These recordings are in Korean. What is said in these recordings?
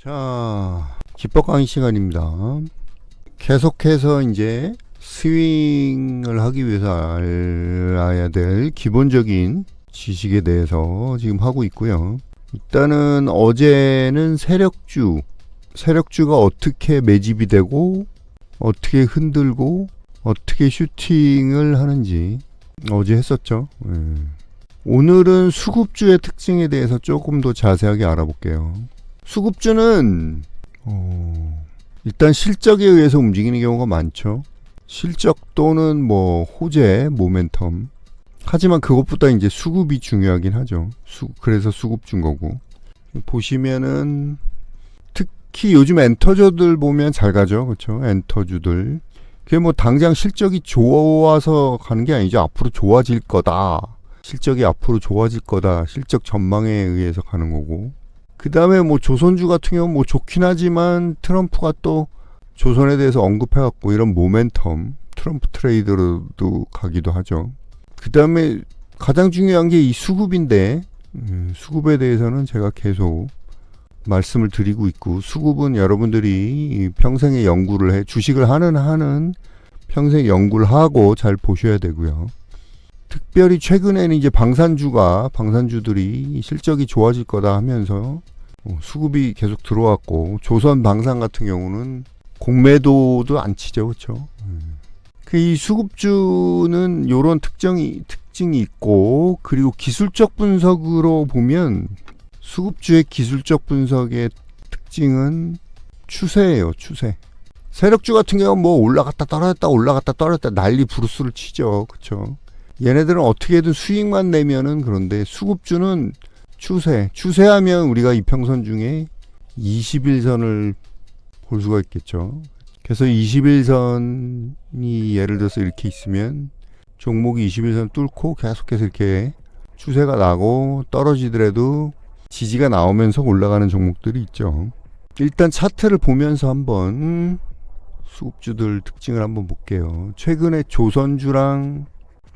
자, 기법 강의 시간입니다. 계속해서 이제 스윙을 하기 위해서 알아야 될 기본적인 지식에 대해서 지금 하고 있고요. 일단은 어제는 세력주가 어떻게 매집이 되고 어떻게 흔들고 어떻게 슈팅을 하는지 어제 했었죠. 오늘은 수급주의 특징에 대해서 조금 더 자세하게 알아볼게요. 수급주는 일단 실적에 의해서 움직이는 경우가 많죠. 실적 또는 뭐 호재, 모멘텀. 하지만 그것보다 이제 수급이 중요하긴 하죠. 그래서 수급주인 거고. 보시면은 특히 요즘 엔터주들 보면 잘 가죠. 그렇죠? 엔터주들. 그게 뭐 당장 실적이 좋아서 가는 게 아니죠. 앞으로 좋아질 거다. 실적이 앞으로 좋아질 거다. 실적 전망에 의해서 가는 거고. 그 다음에 뭐 조선주 같은 경우는 뭐 좋긴 하지만 트럼프가 또 조선에 대해서 언급해갖고 이런 모멘텀, 트럼프 트레이드로도 가기도 하죠. 그 다음에 가장 중요한 게 이 수급인데, 수급에 대해서는 제가 계속 말씀을 드리고 있고, 수급은 여러분들이 평생에 연구를 주식을 하는 평생 연구를 하고 잘 보셔야 되고요. 특별히 최근에는 이제 방산주들이 실적이 좋아질 거다 하면서 수급이 계속 들어왔고, 조선 방산 같은 경우는 공매도도 안 치죠. 그렇죠? 이 수급주는 요런 특징이 있고, 그리고 기술적 분석으로 보면 수급주의 기술적 분석의 특징은 추세예요. 추세. 세력주 같은 경우는 뭐 올라갔다 떨어졌다 난리 부르스를 치죠. 그렇죠? 얘네들은 어떻게든 수익만 내면은. 그런데 수급주는 추세하면 우리가 이평선 중에 21선을 볼 수가 있겠죠. 그래서 21선이 예를 들어서 이렇게 있으면 종목이 21선 뚫고 계속해서 이렇게 추세가 나고 떨어지더라도 지지가 나오면서 올라가는 종목들이 있죠. 일단 차트를 보면서 한번 수급주들 특징을 한번 볼게요. 최근에 조선주랑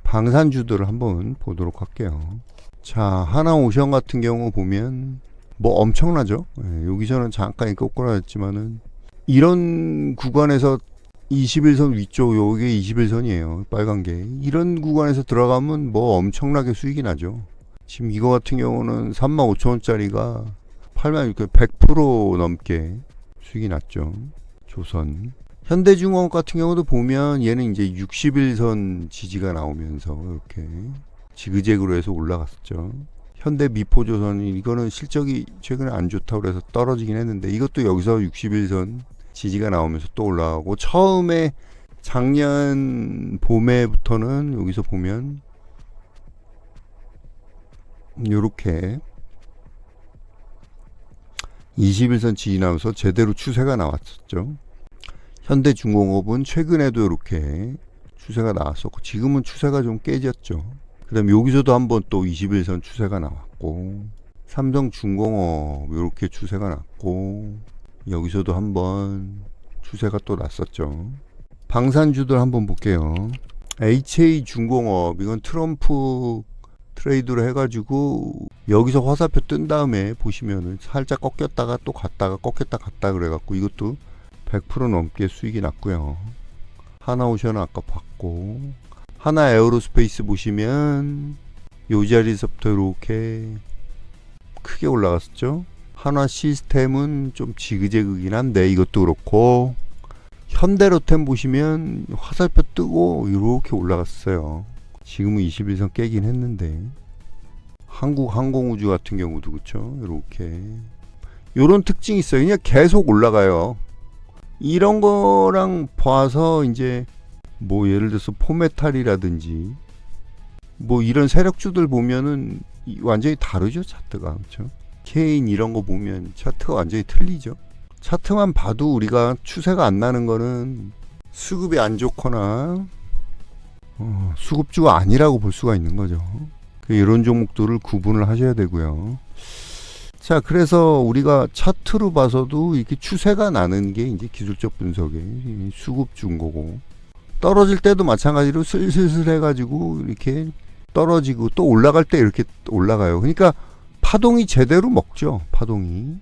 방산주들을 한번 보도록 할게요. 자, 하나오션 같은 경우 보면 뭐 엄청나죠. 여기서는 잠깐 꼬꾸라졌지만은 이런 구간에서 21선 위쪽, 요게 21선이에요. 빨간 게. 이런 구간에서 들어가면 뭐 엄청나게 수익이 나죠. 지금 이거 같은 경우는 35,000원짜리가 100% 넘게 수익이 났죠. 조선. 현대중공업 같은 경우도 보면 얘는 이제 61선 지지가 나오면서 이렇게 지그재그로 해서 올라갔었죠. 현대미포조선이 이거는 실적이 최근에 안 좋다고 그래서 떨어지긴 했는데 이것도 여기서 61선 지지가 나오면서 또 올라가고, 처음에 작년 봄에부터는 여기서 보면 요렇게 21선 지지 나와서 제대로 추세가 나왔었죠. 현대중공업은 최근에도 이렇게 추세가 나왔었고, 지금은 추세가 좀 깨졌죠. 그 다음에 여기서도 한번 또 21선 추세가 나왔고, 삼성중공업 이렇게 추세가 났고, 여기서도 한번 추세가 또 났었죠. 방산주들 한번 볼게요. HA중공업, 이건 트럼프 트레이드로 해가지고 여기서 화살표 뜬 다음에 보시면은 살짝 꺾였다가 또 갔다가 꺾였다 갔다 그래갖고 이것도 100% 넘게 수익이 났고요. 하나오션은 아까 봤고, 하나에어로스페이스 보시면 요 자리에서부터 이렇게 크게 올라갔었죠. 한화시스템은 좀 지그재그긴 한데 이것도 그렇고, 현대로템 보시면 화살표 뜨고 이렇게 올라갔어요. 지금은 21선 깨긴 했는데, 한국항공우주 같은 경우도 그렇죠. 이렇게 요런 특징이 있어요. 그냥 계속 올라가요. 이런 거랑 봐서 이제 뭐 예를 들어서 포메탈이라든지 뭐 이런 세력주들 보면은 완전히 다르죠. 차트가. 그렇죠? 케인 이런 거 보면 차트가 완전히 틀리죠. 차트만 봐도 우리가 추세가 안 나는 거는 수급이 안 좋거나 수급주가 아니라고 볼 수가 있는 거죠. 이런 종목들을 구분을 하셔야 되고요. 자, 그래서 우리가 차트로 봐서도 이렇게 추세가 나는 게 이제 기술적 분석의 수급주인 거고, 떨어질 때도 마찬가지로 슬슬슬 해가지고 이렇게 떨어지고 또 올라갈 때 이렇게 올라가요. 그러니까 파동이 제대로 먹죠. 파동이.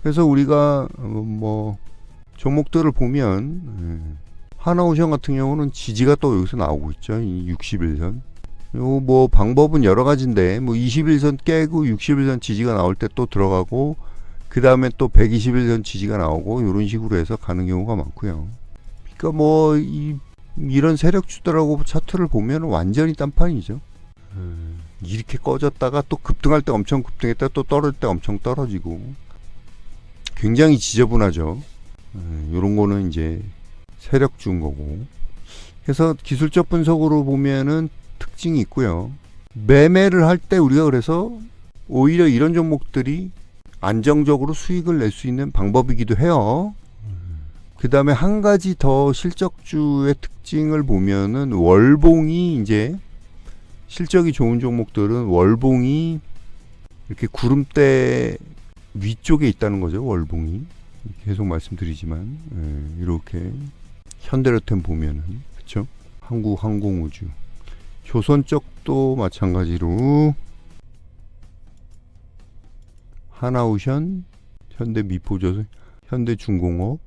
그래서 우리가 뭐 종목들을 보면 하나오션 같은 경우는 지지가 또 여기서 나오고 있죠. 이 60일선. 요 뭐 방법은 여러 가지인데 뭐 21선 깨고 60일선 지지가 나올 때 또 들어가고 그 다음에 또 121선 지지가 나오고 이런 식으로 해서 가는 경우가 많고요. 그러니까 뭐 이런 세력주들하고 차트를 보면 완전히 딴판이죠. 이렇게 꺼졌다가 또 급등할 때 엄청 급등했다 또 떨어질 때 엄청 떨어지고 굉장히 지저분하죠. 이런 거는 이제 세력주인 거고. 그래서 기술적 분석으로 보면은 특징이 있고요. 매매를 할 때 우리가 그래서 오히려 이런 종목들이 안정적으로 수익을 낼 수 있는 방법이기도 해요. 그 다음에 한 가지 더 실적주의 특징을 보면은 월봉이 이제 실적이 좋은 종목들은 월봉이 이렇게 구름대 위쪽에 있다는 거죠. 월봉이 계속 말씀드리지만 이렇게 현대로템 보면은 그렇죠. 한국항공우주, 조선 쪽도 마찬가지로 하나오션, 현대미포조선, 현대중공업,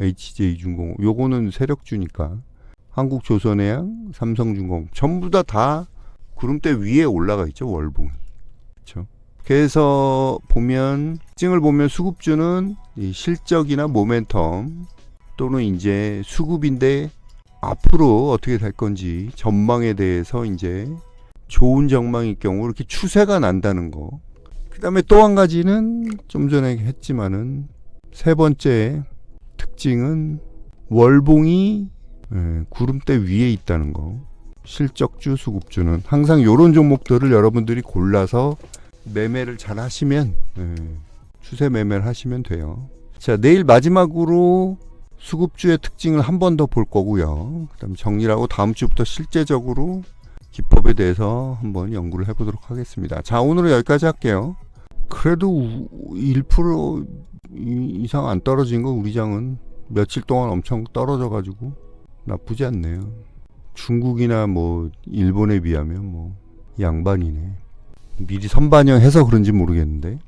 HJ중공업 요거는 세력주니까 한국조선해양, 삼성중공업 전부 다 구름대 위에 올라가 있죠. 월봉이. 그렇죠. 그래서 보면 특징을 보면 수급주는 이 실적이나 모멘텀 또는 이제 수급인데 앞으로 어떻게 될 건지 전망에 대해서 이제 좋은 전망일 경우 이렇게 추세가 난다는 거. 그 다음에 또 한 가지는 좀 전에 했지만은 세 번째 특징은 월봉이 구름대 위에 있다는 거. 실적주, 수급주는 항상 이런 종목들을 여러분들이 골라서 매매를 잘 하시면 추세 매매를 하시면 돼요. 자, 내일 마지막으로 수급주의 특징을 한 번 더 볼 거고요. 그 다음에 정리를 하고 다음 주부터 실제적으로 기법에 대해서 한번 연구를 해보도록 하겠습니다. 자, 오늘은 여기까지 할게요. 그래도 1% 이상 안 떨어진 거 우리 장은 며칠 동안 엄청 떨어져 가지고 나쁘지 않네요. 중국이나 뭐 일본에 비하면 뭐 양반이네. 미리 선반영해서 그런지 모르겠는데.